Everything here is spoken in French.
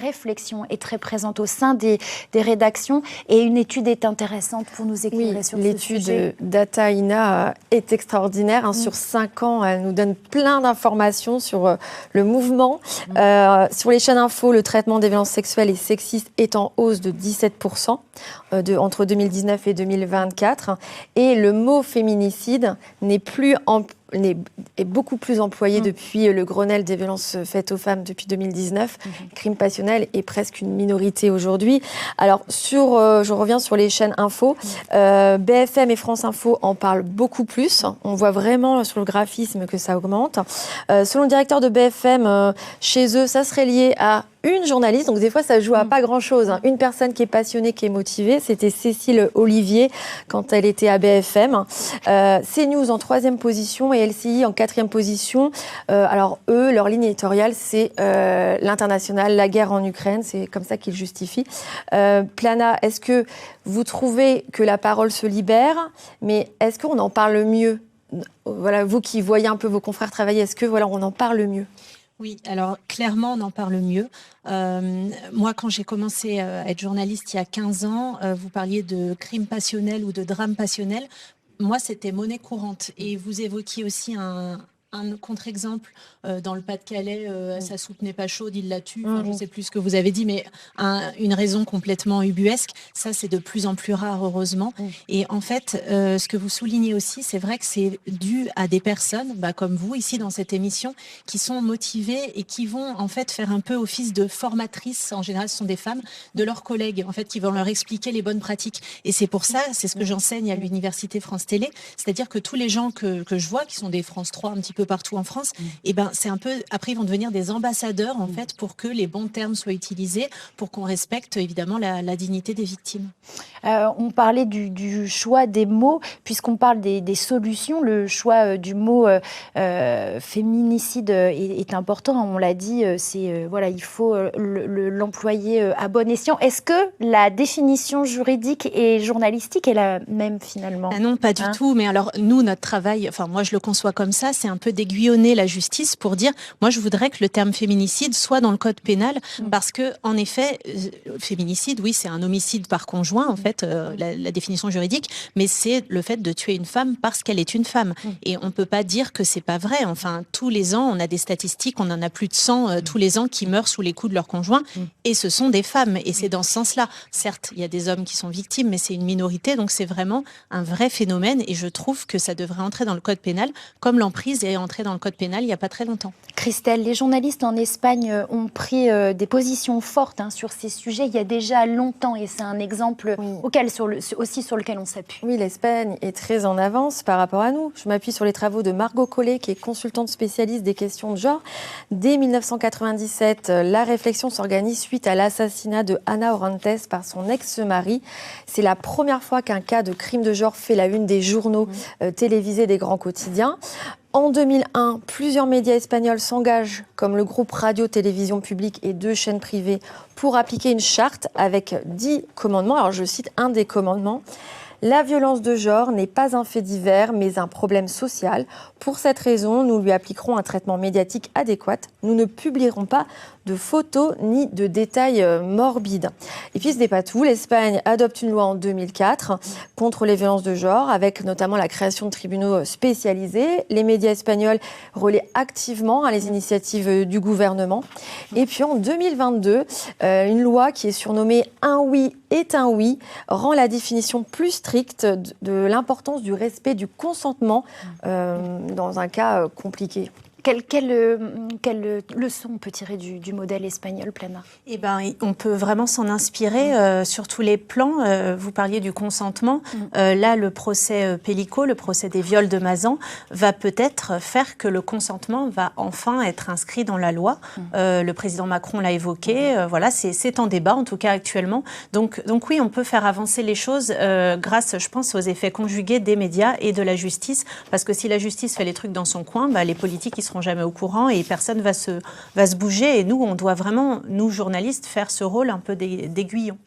réflexion est très présente au sein des rédactions et une étude est intéressante pour nous éclairer sur ce sujet. L'étude Data-INA est extraordinaire. Sur 5 ans, elle nous donne plein d'informations sur le mouvement. Sur les chaînes info, le traitement des violences sexuelles et sexistes est en hausse de 17% entre 2019 et 2024. Et le mot féminicide est beaucoup plus employé depuis le Grenelle des violences faites aux femmes depuis 2019. Crime passionnel est presque une minorité aujourd'hui. Alors, je reviens sur les chaînes info. BFM et France Info en parlent beaucoup plus. On voit vraiment sur le graphisme que ça augmente. Selon le directeur de BFM, chez eux, ça serait lié à une journaliste, donc des fois ça joue à pas grand-chose. Une personne qui est passionnée, qui est motivée, c'était Cécile Olivier quand elle était à BFM. CNews en 3e position et LCI en 4e position. Alors eux, leur ligne éditoriale, c'est l'international, la guerre en Ukraine, c'est comme ça qu'ils justifient. Plana, est-ce que vous trouvez que la parole se libère, mais est-ce qu'on en parle mieux ? Voilà, vous qui voyez un peu vos confrères travailler, est-ce que on en parle mieux ? Oui, alors clairement, on en parle mieux. Moi, quand j'ai commencé à être journaliste il y a 15 ans, vous parliez de crime passionnel ou de drame passionnel. Moi, c'était monnaie courante. Et vous évoquiez aussi un contre-exemple dans le Pas-de-Calais, sa soupe n'est pas chaude, il la tue. Enfin, je ne sais plus ce que vous avez dit, mais une raison complètement ubuesque. Ça, c'est de plus en plus rare, heureusement. Et en fait, ce que vous soulignez aussi, c'est vrai que c'est dû à des personnes, comme vous, ici, dans cette émission, qui sont motivées et qui vont, en fait, faire un peu office de formatrices. En général, ce sont des femmes, de leurs collègues, en fait, qui vont leur expliquer les bonnes pratiques. Et c'est pour ça, c'est ce que j'enseigne à l'université France Télé, c'est-à-dire que tous les gens que je vois, qui sont des France 3 un petit peu partout en France, et c'est un peu, après ils vont devenir des ambassadeurs en fait pour que les bons termes soient utilisés, pour qu'on respecte évidemment la dignité des victimes. On parlait du choix des mots, puisqu'on parle des solutions, le choix du mot féminicide est important, on l'a dit, il faut l'employer à bon escient. Est-ce que la définition juridique et journalistique est la même finalement ? Non, pas du tout, mais alors nous, notre travail, moi je le conçois comme ça, c'est un peu d'aiguillonner la justice pour dire, moi je voudrais que le terme féminicide soit dans le code pénal, parce que en effet, féminicide, oui, c'est un homicide par conjoint, en fait, la définition juridique, mais c'est le fait de tuer une femme parce qu'elle est une femme. Et on peut pas dire que c'est pas vrai. Enfin, tous les ans, on a des statistiques, on en a plus de 100 tous les ans qui meurent sous les coups de leur conjoint, et ce sont des femmes. Et c'est dans ce sens-là. Certes, il y a des hommes qui sont victimes, mais c'est une minorité, donc c'est vraiment un vrai phénomène. Et je trouve que ça devrait entrer dans le code pénal, comme l'emprise est entrée dans le code pénal il n'y a pas très longtemps. Christelle, les journalistes en Espagne ont pris des positions fortes sur ces sujets il y a déjà longtemps, et c'est un exemple aussi sur lequel on s'appuie. Oui, l'Espagne est très en avance par rapport à nous. Je m'appuie sur les travaux de Margot Collet, qui est consultante spécialiste des questions de genre. Dès 1997, la réflexion s'organise suite à l'assassinat de Ana Orantes par son ex-mari. C'est la première fois qu'un cas de crime de genre fait la une des journaux télévisés des grands quotidiens. En 2001, plusieurs médias espagnols s'engagent, comme le groupe Radio-Télévision Publique et 2 chaînes privées, pour appliquer une charte avec 10 commandements. Alors je cite un des commandements. La violence de genre n'est pas un fait divers, mais un problème social. Pour cette raison, nous lui appliquerons un traitement médiatique adéquat. Nous ne publierons pas de photos ni de détails morbides. Et puis ce n'est pas tout. L'Espagne adopte une loi en 2004 contre les violences de genre, avec notamment la création de tribunaux spécialisés. Les médias espagnols relaient activement les initiatives du gouvernement. Et puis en 2022, une loi qui est surnommée « Un oui est un oui » rend la définition plus stricte de l'importance du respect du consentement dans un cas compliqué. Quelle leçon on peut tirer du modèle espagnol, Plana ? On peut vraiment s'en inspirer sur tous les plans. Vous parliez du consentement. Là, le procès Pellico, le procès des viols de Mazan, va peut-être faire que le consentement va enfin être inscrit dans la loi. Le président Macron l'a évoqué. Voilà, c'est en débat, en tout cas actuellement. Donc oui, on peut faire avancer les choses grâce, je pense, aux effets conjugués des médias et de la justice. Parce que si la justice fait les trucs dans son coin, les politiques, ils seront jamais au courant et personne va se bouger. Et nous, on doit vraiment, nous journalistes, faire ce rôle un peu d'aiguillon.